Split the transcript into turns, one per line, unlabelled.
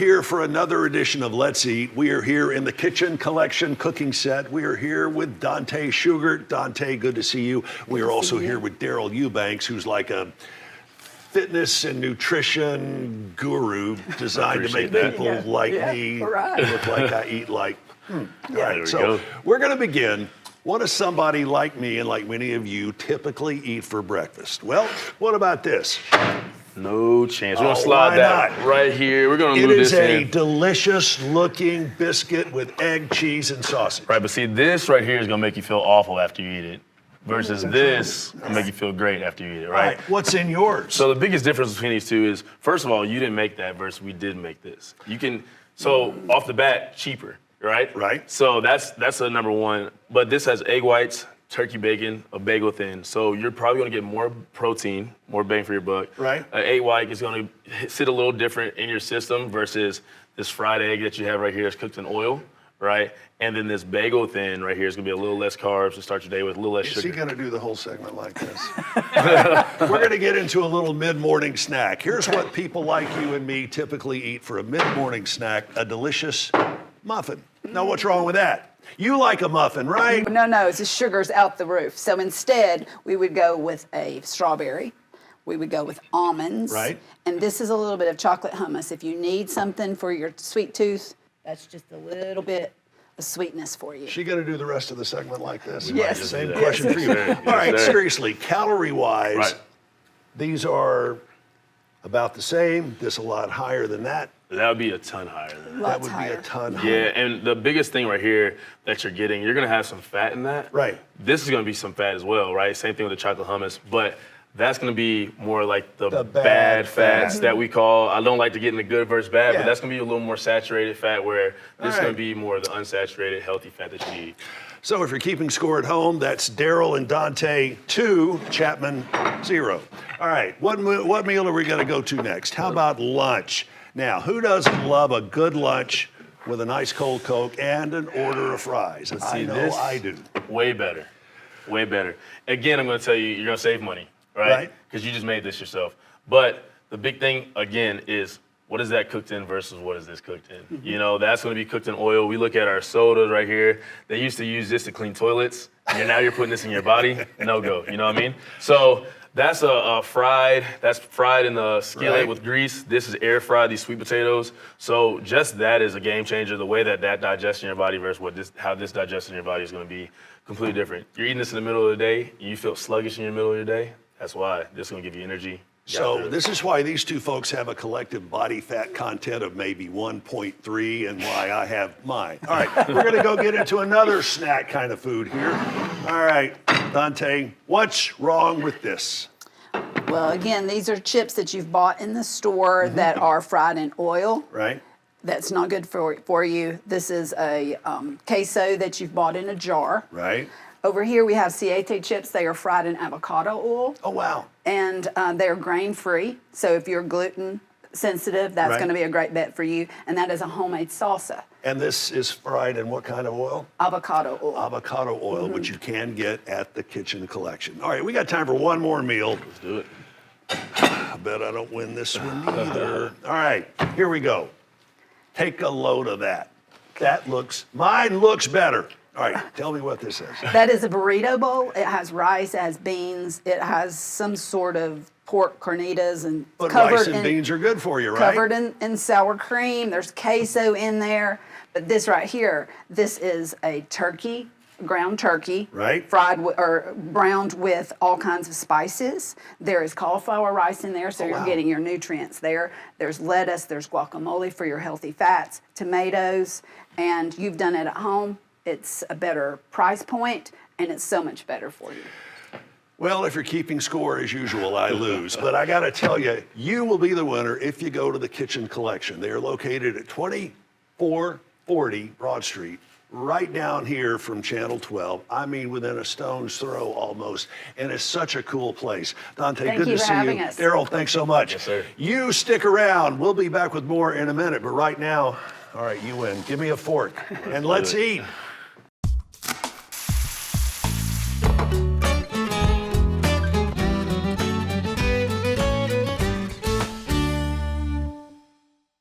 here for another edition of Let's Eat. We are here in the Kitchen Collection cooking set. We are here with Dante Schugert. Dante, good to see you. We are also here with Daryl Eubanks, who's like a fitness and nutrition guru designed to make people like me look like I eat like. All right, so we're going to begin. What does somebody like me and like many of you typically eat for breakfast? Well, what about this?
No chance. We're going to slide that right here. We're going to move this in.
It is a delicious looking biscuit with egg, cheese, and sausage.
Right, but see, this right here is going to make you feel awful after you eat it. Versus this will make you feel great after you eat it, right?
All right? What's in yours?
So the biggest difference between these two is, first of all, you didn't make that versus we did make this. You can, so off the bat, cheaper, right?
Right.
So that's a number one. But this has egg whites, turkey bacon, a bagel thin. So you're probably gonna get more protein, more bang for your buck.
Right.
An egg white is gonna sit a little different in your system versus this fried egg that you have right here is cooked in oil, right? And then this bagel thin right here is gonna be a little less carbs to start your day with, a little less sugar.
Is he gonna do the whole segment like this? We're gonna get into a little mid-morning snack. Here's what people like you and me typically eat for a mid-morning snack, a delicious muffin. Now, what's wrong with that? You like a muffin, right?
No, it's the sugar's out the roof. So instead, we would go with a strawberry. We would go with almonds.
Right.
And this is a little bit of chocolate hummus. If you need something for your sweet tooth, that's just a little bit of sweetness for you.
She gonna do the rest of the segment like this?
Yes.
Same question for you. All right, seriously, calorie-wise, these are about the same. This a lot higher than that.
That would be a ton higher than that.
That would be a ton higher.
Yeah, and the biggest thing right here that you're getting, you're gonna have some fat in that.
Right.
This is gonna be some fat as well, right? Same thing with the chocolate hummus, but that's gonna be more like the bad fats that we call. I don't like to get into good versus bad, but that's gonna be a little more saturated fat where this is gonna be more of the unsaturated, healthy fat that you need.
So if you're keeping score at home, that's Daryl and Dante 2, Chapman 0. All right, what meal are we gonna go to next? How about lunch? Now, who doesn't love a good lunch with a nice cold Coke and an order of fries? I know I do.
Way better, way better. Again, I'm gonna tell you, you're gonna save money, right? Because you just made this yourself. But the big thing, again, is what is that cooked in versus what is this cooked in? You know, that's gonna be cooked in oil. We look at our sodas right here. They used to use this to clean toilets, and now you're putting this in your body. No go, you know what I mean? So that's fried in the skillet with grease. This is air fried, these sweet potatoes. So just that is a game changer. The way that digests in your body versus how this digests in your body is gonna be completely different. You're eating this in the middle of the day, you feel sluggish in the middle of your day. That's why this is gonna give you energy.
So this is why these two folks have a collective body fat content of maybe 1.3 and why I have mine. All right, we're gonna go get into another snack kind of food here. All right, Dante, what's wrong with this?
Well, again, these are chips that you've bought in the store that are fried in oil.
Right.
That's not good for you. This is a queso that you've bought in a jar.
Right.
Over here we have siete chips. They are fried in avocado oil.
Oh, wow.
And they're grain-free. So if you're gluten sensitive, that's going to be a great bet for you. And that is a homemade salsa.
And this is fried in what kind of oil?
Avocado oil.
Avocado oil, which you can get at the Kitchen Collection. All right, we got time for one more meal.
Let's do it.
I bet I don't win this one either. All right, here we go. Take a load of that. Mine looks better. All right, tell me what this is.
That is a burrito bowl. It has rice, it has beans, it has some sort of pork carnitas and
but rice and beans are good for you, right?
Covered in sour cream. There's queso in there. But this right here, this is a turkey, ground turkey,
right?
Fried or browned with all kinds of spices. There is cauliflower rice in there, so you're getting your nutrients there. There's lettuce, there's guacamole for your healthy fats, tomatoes, and you've done it at home. It's a better price point, and it's so much better for you.
Well, if you're keeping score as usual, I lose. But I got to tell you, you will be the winner if you go to the Kitchen Collection. They are located at 2440 Broad Street, right down here from Channel 12. I mean, within a stone's throw almost. And it's such a cool place. Dante, good to see you. Daryl, thanks so much.
Yes, sir.
You stick around. We'll be back with more in a minute. But right now, all right, you win. Give me a fork. And let's eat.